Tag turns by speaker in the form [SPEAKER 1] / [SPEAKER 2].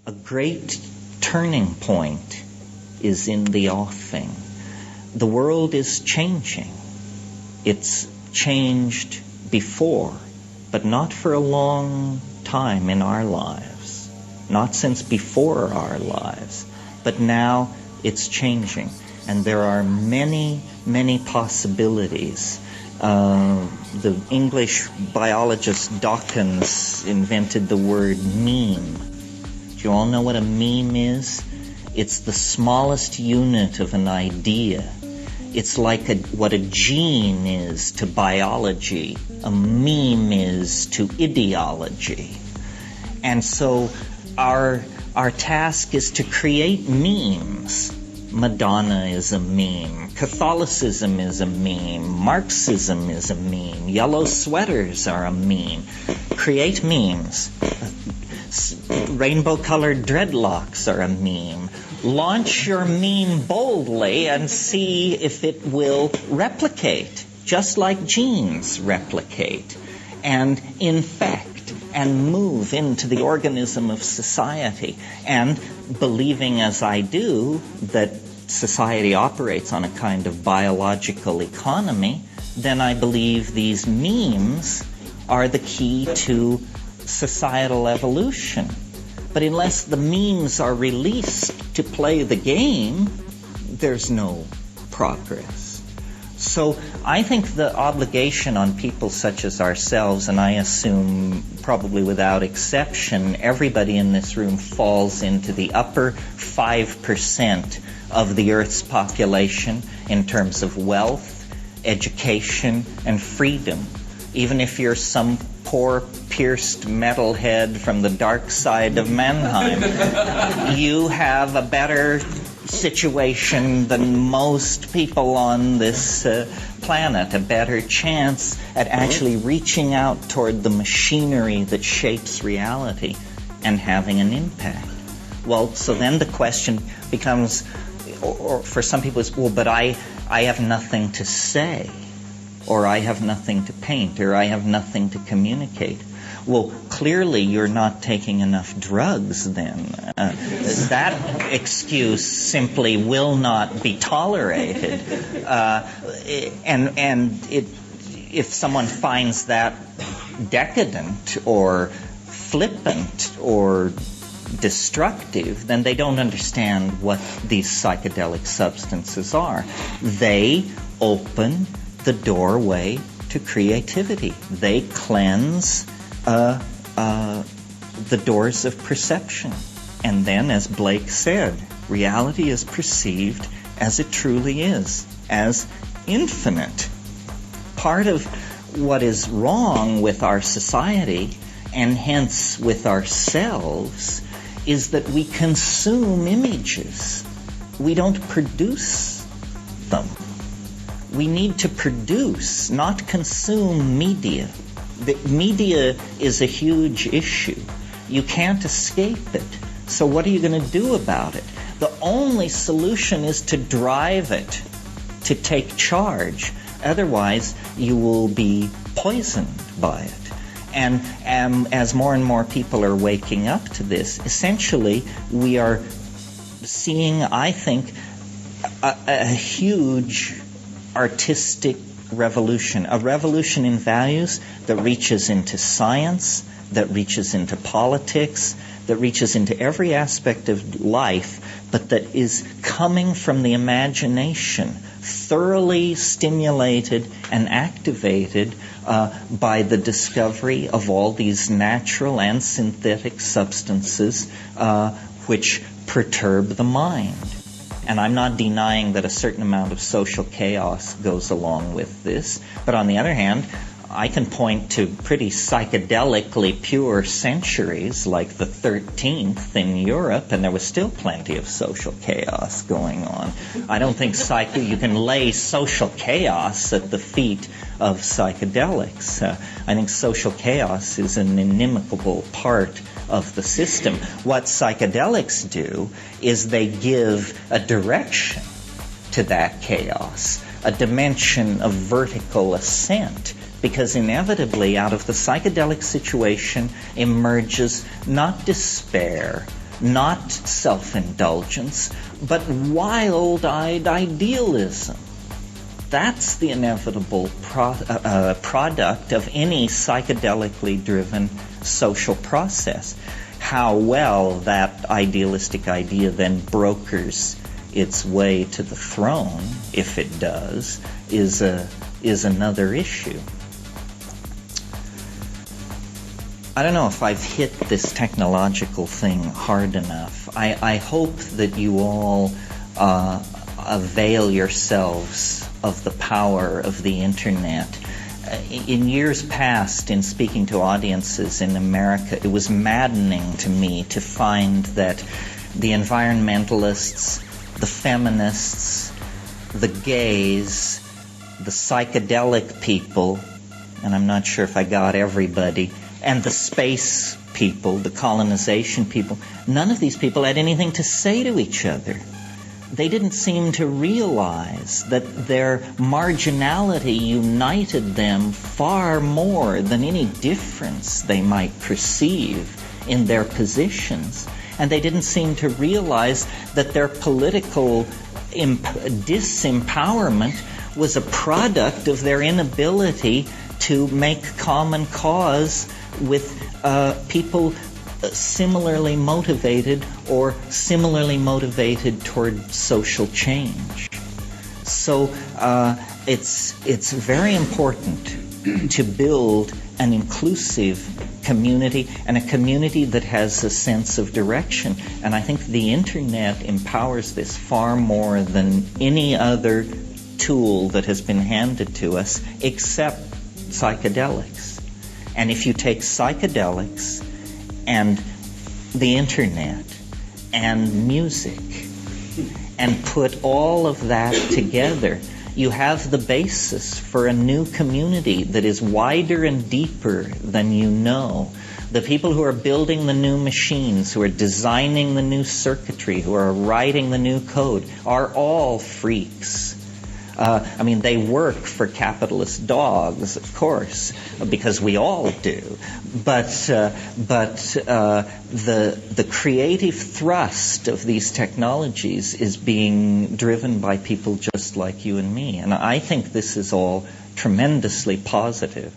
[SPEAKER 1] A great turning point is in the offing. The world is changing. It's changed before, but not for a long time in our lives. Not since before our lives, but now it's changing. And there are many, many possibilities. The English biologist Dawkins invented the word meme. Do you all know what a meme is? It's the smallest unit of an idea. It's like what a gene is to biology, a meme is to ideology. And so our task is to create memes. Madonna is a meme. Catholicism is a meme. Marxism is a meme. Yellow sweaters are a meme. Create memes. Rainbow-colored dreadlocks are a meme. Launch your meme boldly and see if it will replicate, just like genes replicate, and infect and move into the organism of society. And believing, as I do, that society operates on a kind of biological economy, then I believe these memes are the key to societal evolution. But unless the memes are released to play the game, there's no progress. So I think the obligation on people such as ourselves, and I assume probably without exception, everybody in this room falls into the upper 5% of the Earth's population in terms of wealth, education, and freedom. Even if you're some poor, pierced metalhead from the dark side of Mannheim, you have a better situation than most people on this planet, a better chance at actually reaching out toward the machinery that shapes reality and having an impact. Well, so then the question becomes, or for some people it's, well, but I have nothing to say, or I have nothing to paint, or I have nothing to communicate. Well, clearly you're not taking enough drugs then. That excuse simply will not be tolerated. If someone finds that decadent or flippant or destructive, then they don't understand what these psychedelic substances are. They open the doorway to creativity. They cleanse the doors of perception. And then, as Blake said, reality is perceived as it truly is, as infinite. Part of what is wrong with our society, and hence with ourselves, is that we consume images. We don't produce them. We need to produce, not consume media. The media is a huge issue. You can't escape it. So what are you going to do about it? The only solution is to drive it, to take charge. Otherwise, you will be poisoned by it. And as more and more people are waking up to this, essentially we are seeing, I think, a huge artistic revolution, a revolution in values that reaches into science, that reaches into politics, that reaches into every aspect of life, but that is coming from the imagination, thoroughly stimulated and activated by the discovery of all these natural and synthetic substances which perturb the mind. And I'm not denying that a certain amount of social chaos goes along with this. But on the other hand, I can point to pretty psychedelically pure centuries like the 13th in Europe, and there was still plenty of social chaos going on. I don't think you can lay social chaos at the feet of psychedelics. I think social chaos is an inimical part of the system. What psychedelics do is they give a direction to that chaos, a dimension of vertical ascent, because inevitably out of the psychedelic situation emerges not despair, not self-indulgence, but wild-eyed idealism. That's the inevitable product of any psychedelically driven social process. How well that idealistic idea then brokers its way to the throne, if it does, is another issue. I don't know if I've hit this technological thing hard enough. I hope that you all avail yourselves of the power of the Internet. In years past, in speaking to audiences in America, it was maddening to me to find that the environmentalists, the feminists, the gays, the psychedelic people, and I'm not sure if I got everybody, and the space people, the colonization people, none of these people had anything to say to each other. They didn't seem to realize that their marginality united them far more than any difference they might perceive in their positions. And they didn't seem to realize that their political disempowerment was a product of their inability to make common cause with people similarly motivated or similarly motivated toward social change. So it's very important to build an inclusive community and a community that has a sense of direction. And I think the Internet empowers this far more than any other tool that has been handed to us except psychedelics. And if you take psychedelics and the Internet and music and put all of that together, you have the basis for a new community that is wider and deeper than you know. The people who are building the new machines, who are designing the new circuitry, who are writing the new code, are all freaks. They work for capitalist dogs, of course, because we all do. But the creative thrust of these technologies is being driven by people just like you and me. And I think this is all tremendously positive.